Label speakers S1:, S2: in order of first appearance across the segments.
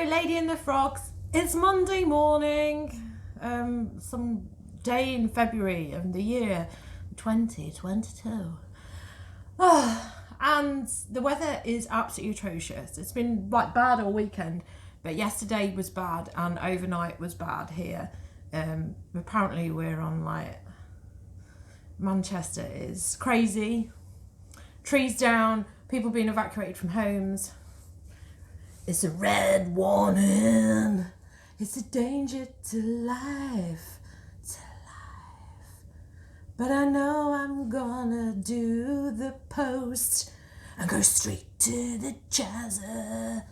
S1: Hello, Lady and the Frogs. It's Monday morning, some day in February of the year 2022. And the weather is absolutely atrocious. It's been like bad all weekend, but yesterday was bad and overnight was bad here. Apparently we're on like Manchester is crazy. Trees down, people being evacuated from homes. It's a red warning. It's a danger to life, But I know I'm gonna do the post and go straight to the chaser.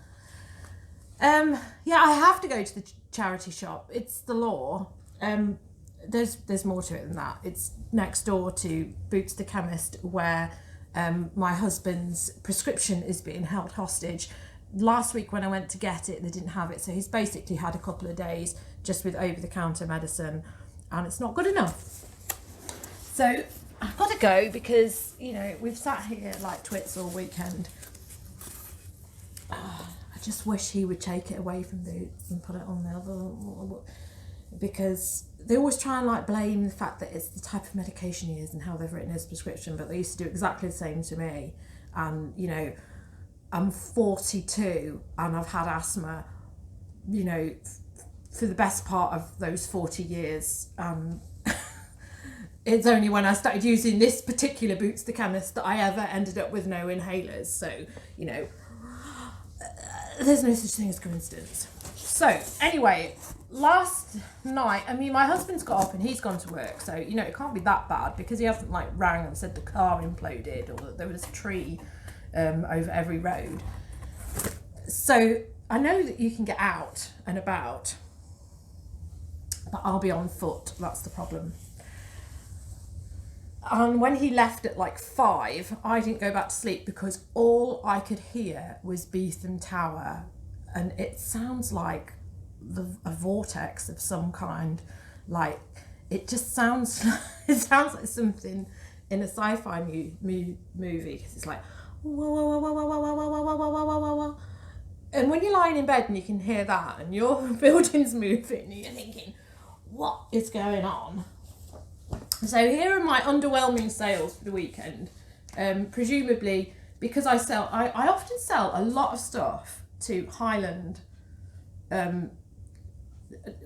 S1: Yeah, I have to go to the charity shop. It's the law. There's more to it than that. It's next door to Boots the Chemist, where my husband's prescription is being held hostage. Last week when I went to get it, they didn't have it, so he's basically had a couple of days just with over-the-counter medicine, and it's not good enough. So I've got to go because, you know, we've sat here like twits all weekend. I just wish he would take it away from Boots and put it on the other, because they always try and like blame the fact that it's the type of medication he is and how they've written his prescription, but they used to do exactly the same to me. And, you know, I'm 42 and I've had asthma, you know, for the best part of those 40 years. It's only when I started using this particular Boots the Chemist that I ever ended up with no inhalers. So, you know, there's no such thing as coincidence. So, anyway, last night, I mean, my husband's got up and he's gone to work. So, you know, it can't be that bad because he hasn't like rang and said the car imploded or that there was a tree over every road. So I know that you can get out and about, but I'll be on foot. That's the problem. And when he left at like 5, I didn't go back to sleep because all I could hear was Beetham Tower, and it sounds like a vortex of some kind. Like it just sounds it sounds like something in a sci-fi movie, because it's like wah, wah, wah, wah, wah, wah, wah, wah, wah, wah, wah, wah, wah. And when you're lying in bed and you can hear that and your building's moving and you're thinking, what is going on? So here are my underwhelming sales for the weekend. Presumably because I often sell a lot of stuff to Highland, and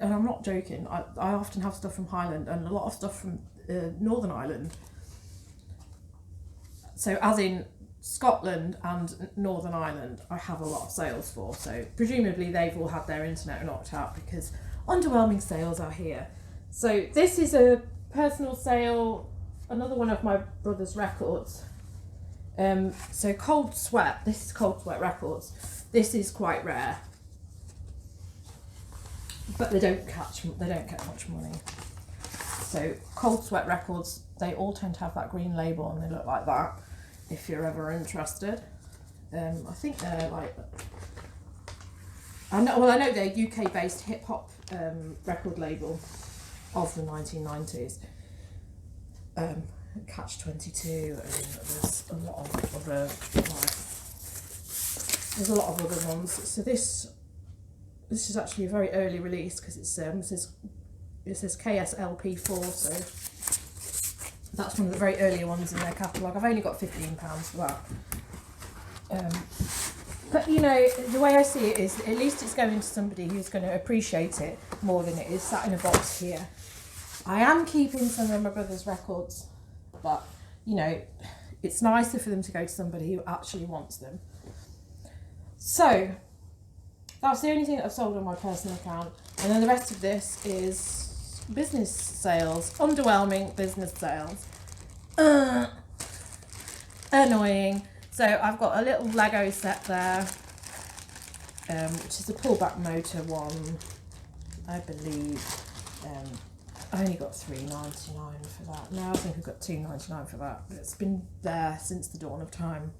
S1: I'm not joking, I often have stuff from Highland and a lot of stuff from Northern Ireland. So as in Scotland and Northern Ireland, I have a lot of sales for. So presumably they've all had their internet knocked out because underwhelming sales are here. So this is a personal sale, another one of my brother's records. So Cold Sweat, this is Cold Sweat Records. This is quite rare, but they don't get much money. So Cold Sweat Records, they all tend to have that green label and they look like that. If you're ever interested, I think they're like, I know they're UK-based hip-hop record label of the 1990s. Catch-22, and there's a lot of other ones. So this is actually a very early release because it says KSLP4, so that's one of the very earlier ones in their catalogue. I've only got £15 for that. But you know, the way I see it is at least it's going to somebody who's going to appreciate it more than it is sat in a box here. I am keeping some of my brother's records, but you know, it's nicer for them to go to somebody who actually wants them. So that's the only thing that I've sold on my personal account, and then the rest of this is business sales, underwhelming business sales. Annoying. So I've got a little Lego set there, which is a pullback motor one, I believe. I only got $3.99 for that. Now I think I've got $2.99 for that. But it's been there since the dawn of time.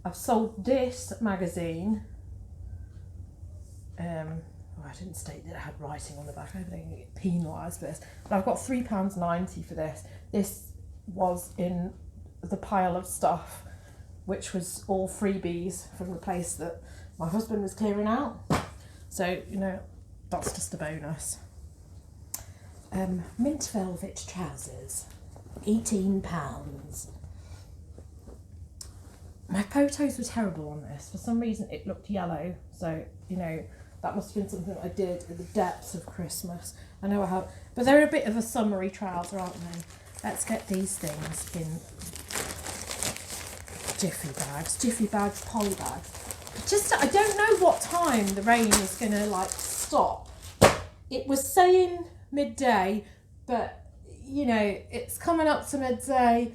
S1: I've sold this magazine. I didn't state that it had writing on the back. I don't think I get penalised for this. But I've got £3.90 for this. This was in the pile of stuff, which was all freebies from the place that my husband was clearing out. So, you know, that's just a bonus. Mint velvet trousers, £18. My photos were terrible on this. For some reason it looked yellow, so, you know, that must have been something I did at the depths of Christmas. I know I have, but they're a bit of a summery trouser, aren't they? Let's get these things in jiffy bags, poly bags. I don't know what time the rain is going to like stop. It was saying midday, but you know, it's coming up to midday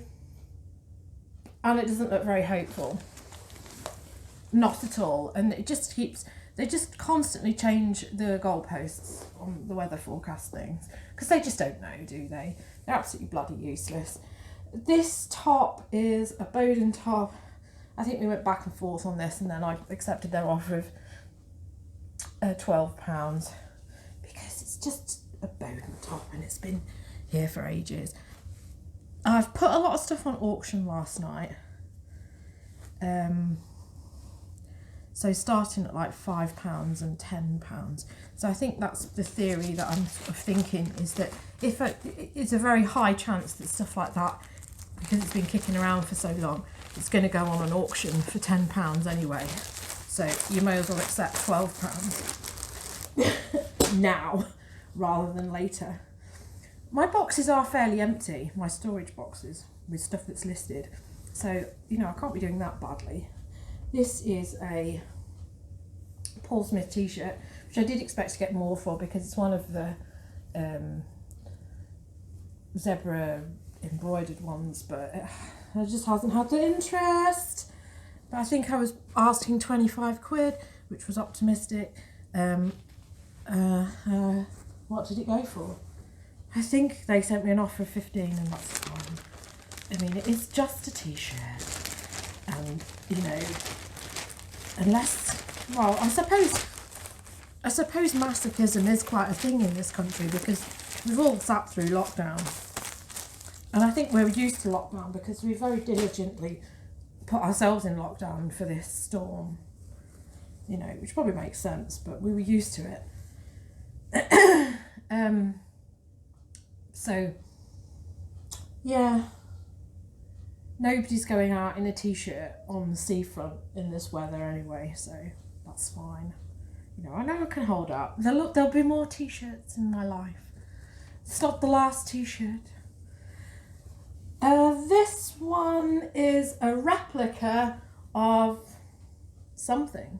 S1: and it doesn't look very hopeful. Not at all. And it just keeps, they just constantly change the goalposts on the weather forecast things because they just don't know, do they? They're absolutely bloody useless. This top is a Bowden top. I think we went back and forth on this and then I accepted their offer of £12 because it's just a Bowden top and it's been here for ages. I've put a lot of stuff on auction last night. So starting at like £5 and £10. So I think that's the theory that I'm sort of thinking, is that if it's a very high chance that stuff like that, because it's been kicking around for so long, it's going to go on an auction for £10 anyway. So you may as well accept £12 now rather than later. My boxes are fairly empty, my storage boxes with stuff that's listed. So, you know, I can't be doing that badly. This is a Paul Smith t-shirt, which I did expect to get more for because it's one of the zebra embroidered ones, but it just hasn't had the interest. But I think I was asking 25 quid, which was optimistic. What did it go for? I think they sent me an offer of 15 and that's fine. I mean, it's just a t-shirt. And, you know, unless, well, I suppose masochism is quite a thing in this country because we've all sat through lockdown. And I think we're used to lockdown because we very diligently put ourselves in lockdown for this storm, you know, which probably makes sense, but we were used to it. So, yeah, nobody's going out in a t-shirt on the seafront in this weather anyway, so that's fine. You know, I know I can hold up. There'll be more t-shirts in my life. It's not the last t-shirt. This one is a replica of something.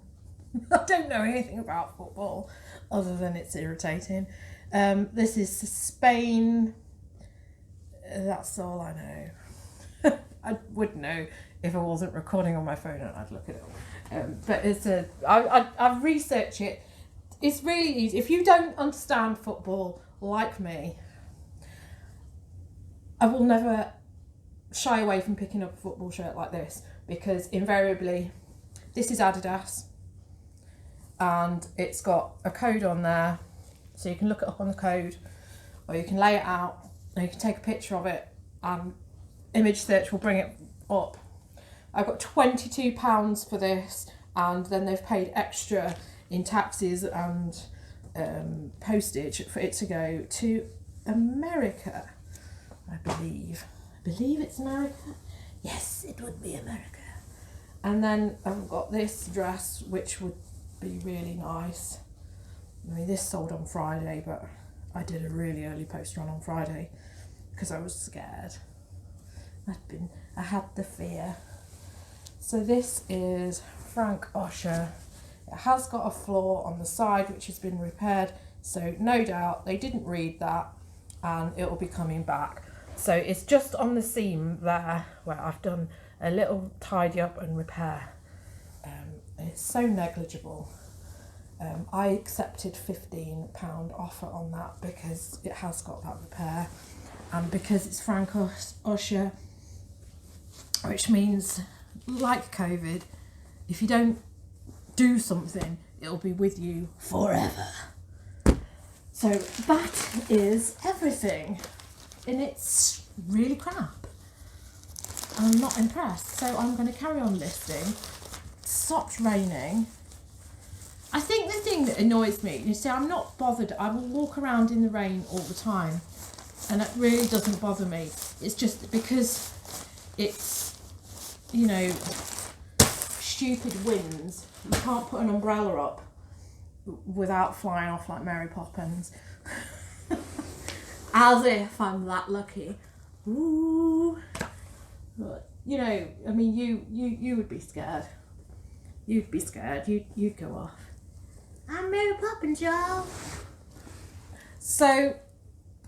S1: I don't know anything about football other than it's irritating. This is Spain. That's all I know. I would know if I wasn't recording on my phone and I'd look it up. But it's I've researched it. It's really easy. If you don't understand football like me, I will never shy away from picking up a football shirt like this because invariably this is Adidas and it's got a code on there, so you can look it up on the code or you can lay it out and you can take a picture of it and image search will bring it up. I've got £22 for this and then they've paid extra in taxes and postage for it to go to America, I believe. I believe it's America. Yes, it would be America. And then I've got this dress, which would be really nice. I mean, this sold on Friday, but I did a really early post run on Friday because I was scared. I had the fear. So this is Frank Ocean. It has got a flaw on the side which has been repaired, so no doubt they didn't read that and it will be coming back. So it's just on the seam there where I've done a little tidy up and repair. It's so negligible. I accepted £15 offer on that because it has got that repair and because it's Frank Ocean, which means, like COVID, if you don't do something, it'll be with you forever. So that is everything, and it's really crap. I'm not impressed, so I'm going to carry on listing. It stopped raining. I think the thing that it annoys me. You see, I'm not bothered. I will walk around in the rain all the time, and it really doesn't bother me. It's just because it's, you know, stupid winds. You can't put an umbrella up without flying off like Mary Poppins. As if I'm that lucky. Ooh. But, you know, I mean, you would be scared. You'd be scared. You'd go off. I'm Mary Poppins, y'all. So,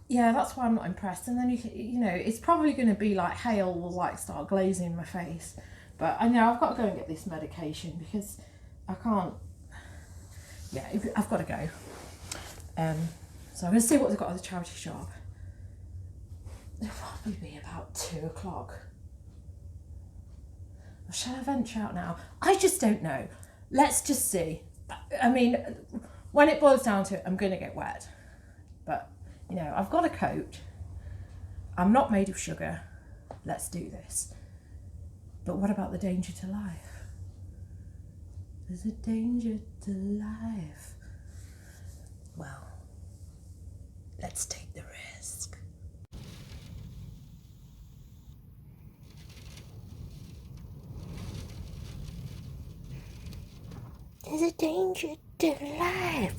S1: yeah, that's why I'm not impressed. And then you know, it's probably going to be like hail will like start glazing my face. But I know I've got to go and get this medication because I can't. Yeah, I've got to go. So I'm going to see what they've got at the charity shop. It'll probably be about 2 o'clock. Or shall I venture out now? I just don't know. Let's just see. I mean, when it boils down to it, I'm going to get wet. But, you know, I've got a coat. I'm not made of sugar. Let's do this. But what about the danger to life? There's a danger to life. Well, let's take the risk. There's a danger to life,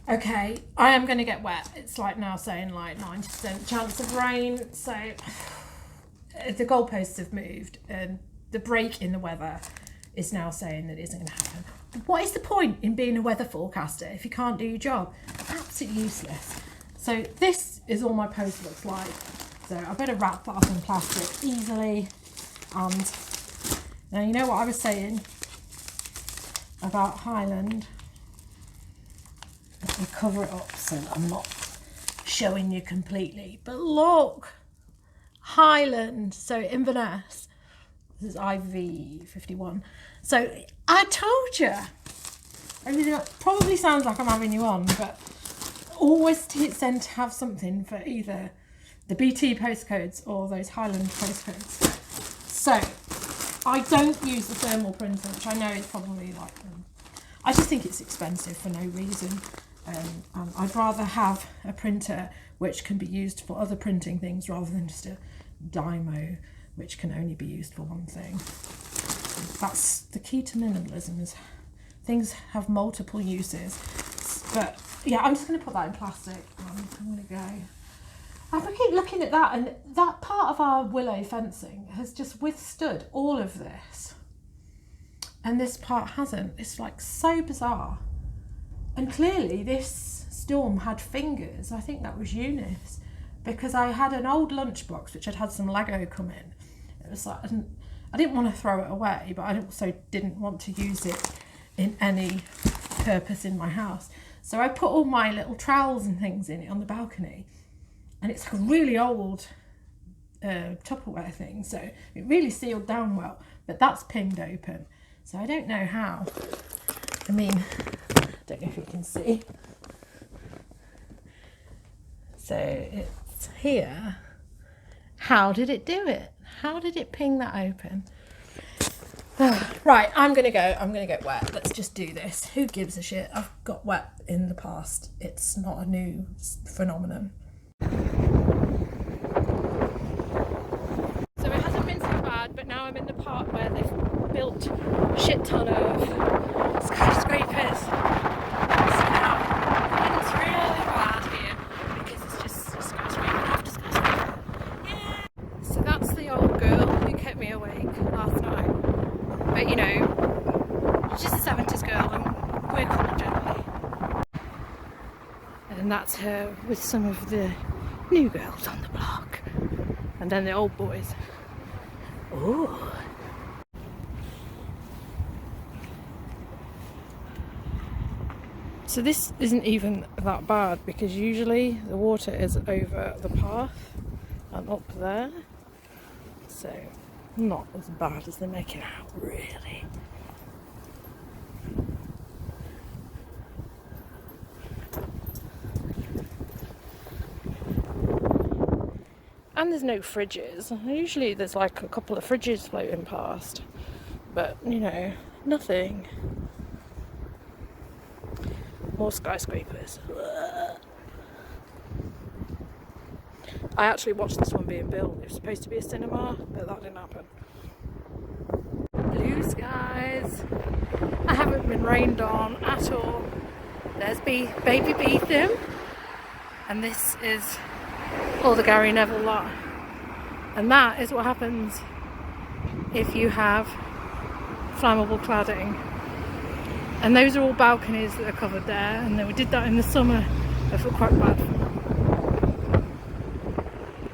S1: Okay, I am going to get wet. It's like now saying like 90% chance of rain. So the goalposts have moved and the break in the weather is now saying that it isn't going to happen. But what is the point in being a weather forecaster if you can't do your job? Absolutely useless. So this is all my post looks like. So I better wrap that up in plastic easily. And now you know what I was saying about Highland. Let me cover it up so that I'm not showing you completely. But look, Highland, so Inverness. This is IV51. So I told you. I mean, it probably sounds like I'm having you on, but always tend to have something for either the BT postcodes or those Highland postcodes. So I don't use the thermal printer, which I know is probably like them. I just think it's expensive for no reason. I'd rather have a printer which can be used for other printing things rather than just a Dymo which can only be used for one thing. That's the key to minimalism, is things have multiple uses. But yeah, I'm just going to put that in plastic. I'm going to go. I keep looking at that, and that part of our willow fencing has just withstood all of this. And this part hasn't. It's like so bizarre. And clearly this storm had fingers. I think that was Eunice, because I had an old lunchbox which had had some Lego come in. It was like, I didn't want to throw it away, but I also didn't want to use it in any purpose in my house. So I put all my little trowels and things in it on the balcony, and it's like a really old Tupperware thing, so it really sealed down well, but that's pinged open. So I don't know how. I mean, don't know if you can see. So it's here. How did it do it? How did it ping that open? Right, I'm gonna go. I'm gonna get wet. Let's just do this. Who gives a shit? I've got wet in the past. It's not a new phenomenon. So it hasn't been so bad, but now I'm in the part where they've built a shit ton of skyscrapers. So now it's really bad here because it's just skyscraper after skyscraper. Yeah. So that's the old girl who kept me awake last night. But you know, she's a 70s girl and we're cool generally. And that's her with some of the new girls on the block. And then the old boys. Ooh. So this isn't even that bad, because usually the water is over the path and up there. So not as bad as they make it out, really. And there's no fridges. Usually there's like a couple of fridges floating past, but you know, nothing. More skyscrapers. I actually watched this one being built. It was supposed to be a cinema, but that didn't happen. Blue skies. I haven't been rained on at all. There's baby Beetham, and this is all the Gary Neville lot. And that is what happens if you have flammable cladding. And those are all balconies that are covered there, and then we did that in the summer. I feel quite bad for them.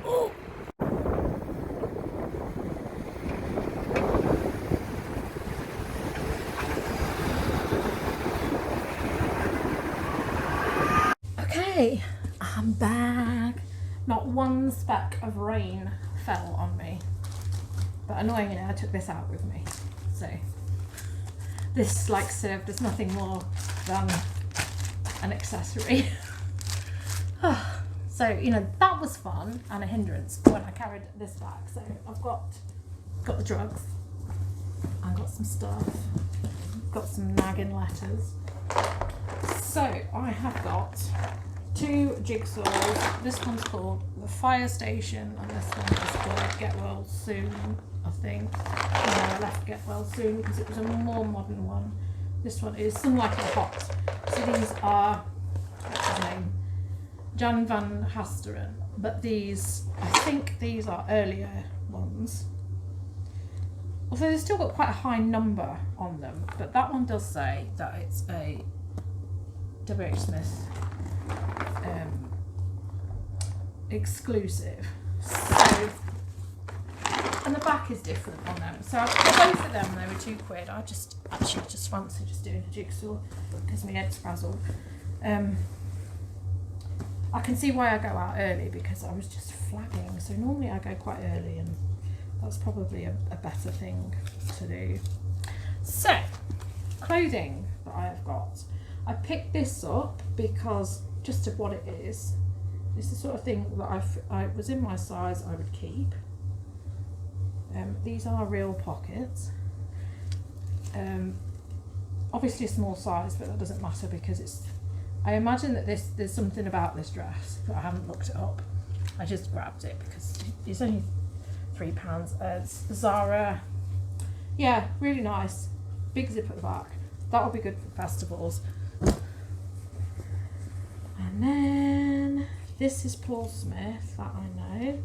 S1: Oh. Okay, I'm back. Not one speck of rain fell on me, but annoyingly I took this out with me, so this like served as nothing more than an accessory. So you know, that was fun and a hindrance when I carried this back. So I've got the drugs, I've got some stuff, got some nagging letters. So I have got 2 jigsaws. This one's called the Fire Station, and this one is called Get Well Soon, I think. No, I left Get Well Soon because it was a more modern one. This one is Some Like It Hot. So these are, what's his name? Jan van Hasteren. But these, I think these are earlier ones. Although they've still got quite a high number on them. But that one does say that it's a W.H. Smith exclusive. So, and the back is different on them. So for both of them, they were £2. I just fancy just doing a jigsaw because my head's frazzled. I can see why I go out early because I was just flagging. So normally I go quite early, and that's probably a better thing to do. So, clothing that I have got. I picked this up because just of what it is. It's the sort of thing that I was in my size I would keep. These are real pockets. Obviously a small size, but that doesn't matter because it's. I imagine that there's something about this dress, but I haven't looked it up. I just grabbed it because it's only £3. It's Zara. Yeah, really nice. Big zip at the back. That'll be good for festivals. And then this is Paul Smith, that I know.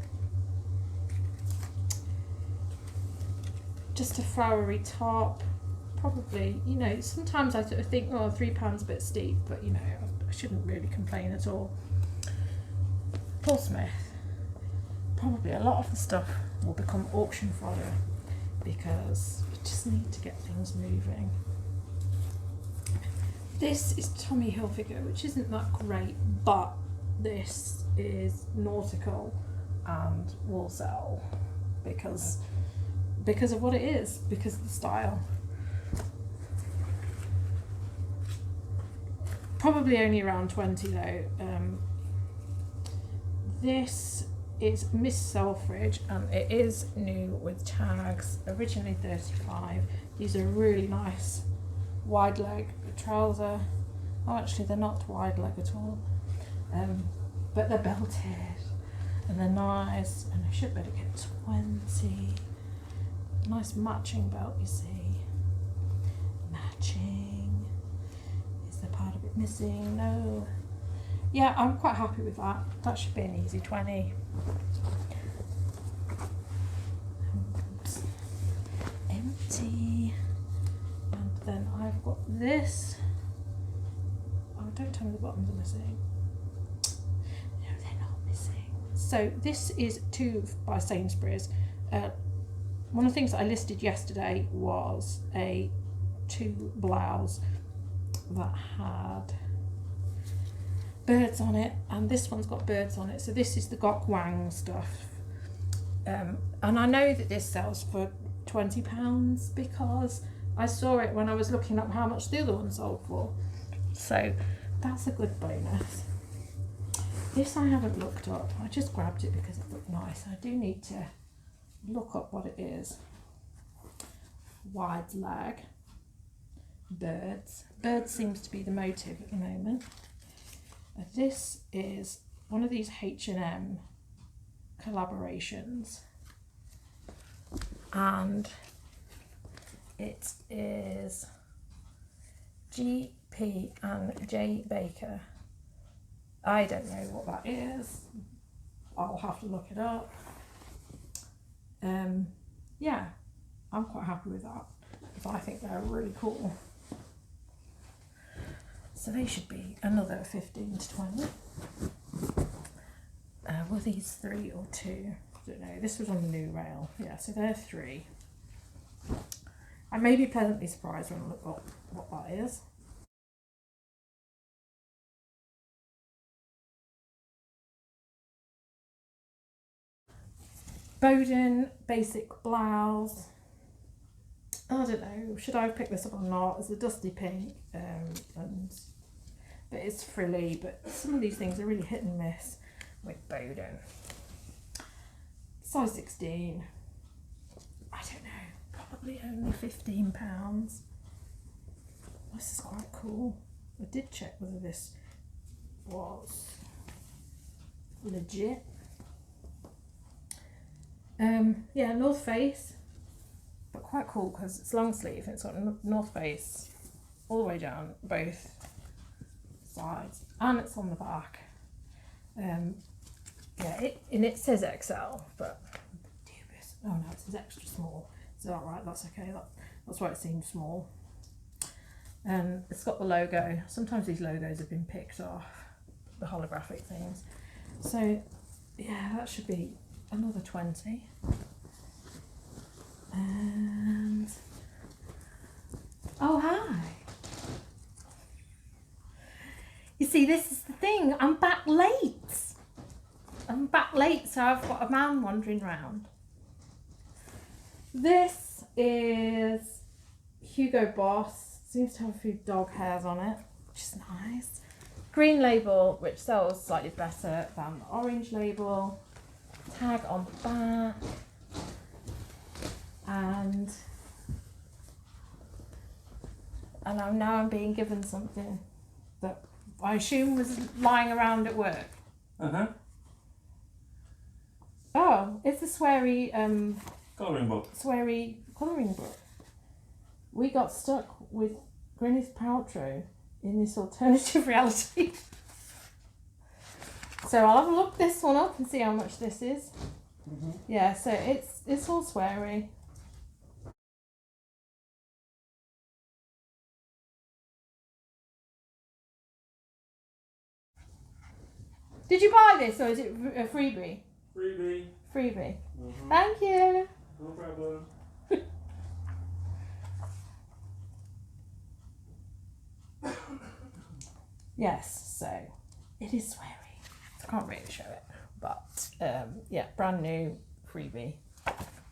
S1: Just a flowery top. Probably, you know, sometimes I sort of think, oh, £3 a bit steep, but you know, I shouldn't really complain at all. Paul Smith. Probably a lot of the stuff will become auction fodder because we just need to get things moving. This is Tommy Hilfiger, which isn't that great, but this is nautical and will sell because of what it is, because of the style. Probably only around 20 though. This is Miss Selfridge, and it is new with tags. Originally 35. These are really nice wide leg trouser. Oh, actually they're not wide leg at all, but they're belted and they're nice, and I should better get 20. Nice matching belt, you see. Matching. Is the part of it missing? No. Yeah, I'm quite happy with that. That should be an easy 20. Oops. Empty. And then I've got this. Oh, don't tell me the bottoms are missing. No, they're not missing. So this is 2 by Sainsbury's. One of the things that I listed yesterday was a 2 blouse that had birds on it, and this one's got birds on it. So this is the Gok Wang stuff, and I know that this sells for £20 because I saw it when I was looking up how much the other one sold for. So that's a good bonus. This I haven't looked up. I just grabbed it because it looked nice. I do need to look up what it is. Wide leg. Birds. Birds seems to be the motive at the moment. This is one of these H&M collaborations. And it is GP and J Baker. I don't know what that is. I'll have to look it up. Yeah, I'm quite happy with that because I think they're really cool. So they should be another 15 to 20. Were these 3 or 2? I don't know. This was on the new rail. Yeah, so they're 3. I may be pleasantly surprised when I look up what that is. Bowden basic blouse. I don't know, should I have picked this up or not? It's a dusty pink, but it's frilly, but some of these things are really hit and miss with Bowden. Size 16. I don't know, probably only £15. This is quite cool. I did check whether this was legit. Yeah, North Face, but quite cool because it's long sleeve. It's got North Face all the way down both sides, and it's on the back. Yeah, it says XL, but dubious. Oh no, it says extra small. Is that right? That's okay. That's why it seems small. It's got the logo. Sometimes these logos have been picked off, the holographic things. So yeah, that should be another 20. And oh hi. You see, this is the thing, I'm back late. So I've got a man wandering around. This is Hugo Boss. Seems to have a few dog hairs on it, which is nice. Green label, which sells slightly better than the orange label. Tag on the back. And I'm being given something that I assume was lying around at work. Oh, it's a sweary
S2: colouring book.
S1: Sweary colouring book. We got stuck with Gwyneth Paltrow in this alternative reality. So I'll have a look this one up and see how much this is. Yeah, so it's all sweary. Did you buy this or is it a freebie?
S2: Freebie.
S1: Freebie. Thank you.
S2: No problem.
S1: Yes, so it is sweary. I can't really show it, but yeah, brand new freebie.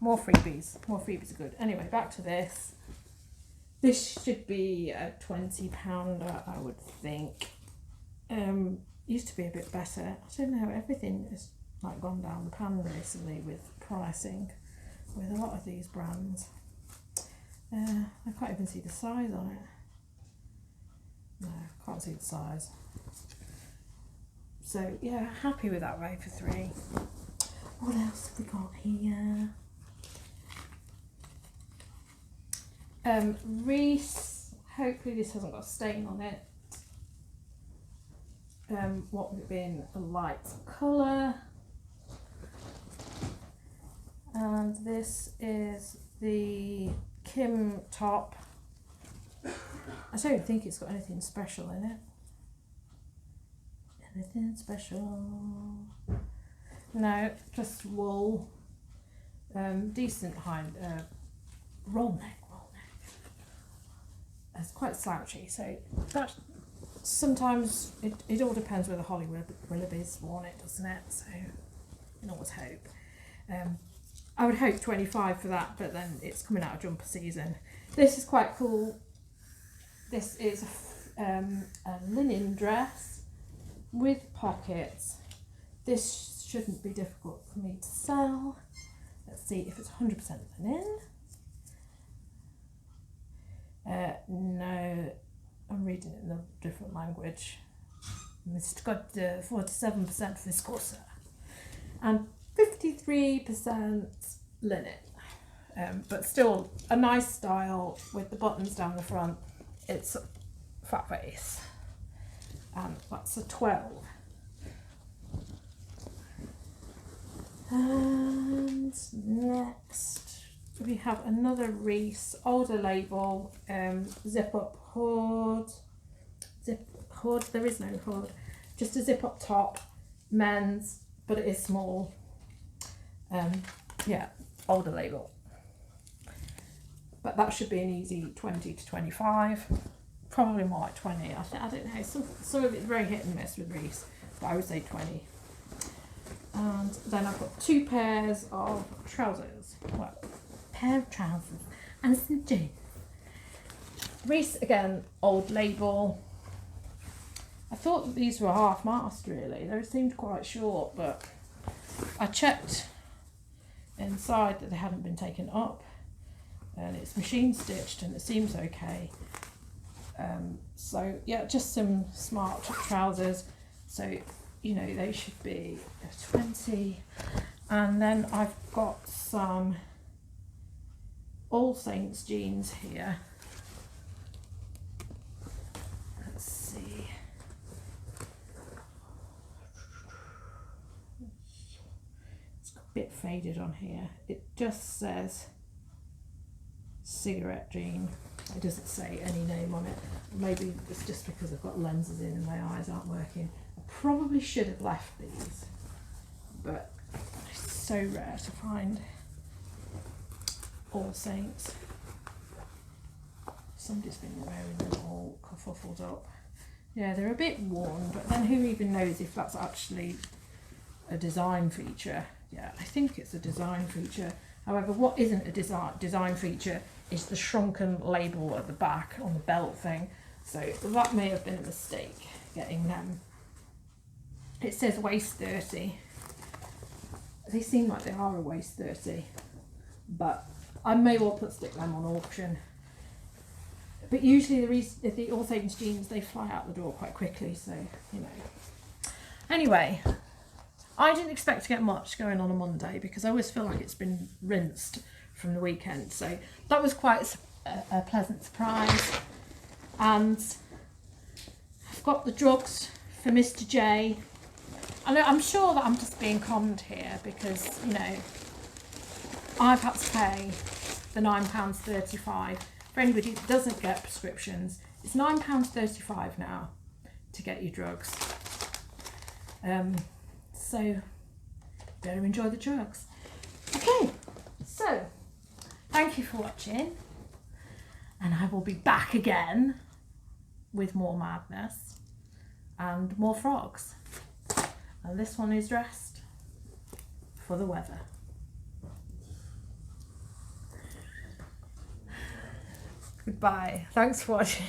S1: More freebies. More freebies are good. Anyway, back to this. This should be a £20, I would think. Used to be a bit better. I don't know, everything has like gone down the pan recently with pricing with a lot of these brands. I can't even see the size on it. No, can't see the size. So yeah, happy with that rate for 3. What else have we got here? Reese, hopefully this hasn't got a stain on it. What would it been? A light colour. And this is the Kim top. I don't think it's got anything special in it. Anything special? No, just wool. Decent roll neck. It's quite slouchy, so that sometimes it all depends whether Holly Willoughby's worn it, doesn't it? So you can always hope. I would hope 25 for that, but then it's coming out of jumper season. This is quite cool. This is a linen dress with pockets. this shouldn't be difficult for me to sell. Let's see if it's 100% linen. No, I'm reading it in a different language. It's got 47% viscose and 53% linen. But still a nice style with the buttons down the front. It's fat face, and that's a 12. And next we have another Reese, older label, zip up hood. There is no hood, just a zip up top, men's, but it is small. Yeah, older label. But that should be an easy 20 to 25, probably more like 20. I don't know, some of it's very hit and miss with Reese, but I would say 20. And then I've got 2 pairs of trousers. Well, pair of trousers and some jeans. Reese again, old label. I thought that these were half-mast really. They seemed quite short, but I checked inside that they hadn't been taken up, and it's machine stitched and it seems okay. So yeah, just some smart trousers. So you know, they should be 20. And then I've got some All Saints jeans here. Let's see. It's a bit faded on here. It just says cigarette jean. It doesn't say any name on it. Maybe it's just because I've got lenses in and my eyes aren't working. I probably should have left these, but it's so rare to find All Saints. Somebody's been wearing them all kerfuffled up. Yeah, they're a bit worn, but then who even knows if that's actually a design feature. Yeah, I think it's a design feature. However, what isn't a design feature is the shrunken label at the back on the belt thing. So that may have been a mistake getting them. It says waist 30. They seem like they are a waist 30, but I may well stick them on auction. But usually the All Saints jeans, they fly out the door quite quickly, so you know. Anyway, I didn't expect to get much going on a Monday because I always feel like it's been rinsed from the weekend. So that was quite a pleasant surprise. And I've got the drugs for Mr. J. And I'm sure that I'm just being conned here because, you know, I've had to pay the £9.35. For anybody that doesn't get prescriptions, it's £9.35 now to get your drugs. So better enjoy the drugs. Okay, so thank you for watching, and I will be back again with more madness and more frogs. And this one is dressed for the weather. Goodbye. Thanks for watching.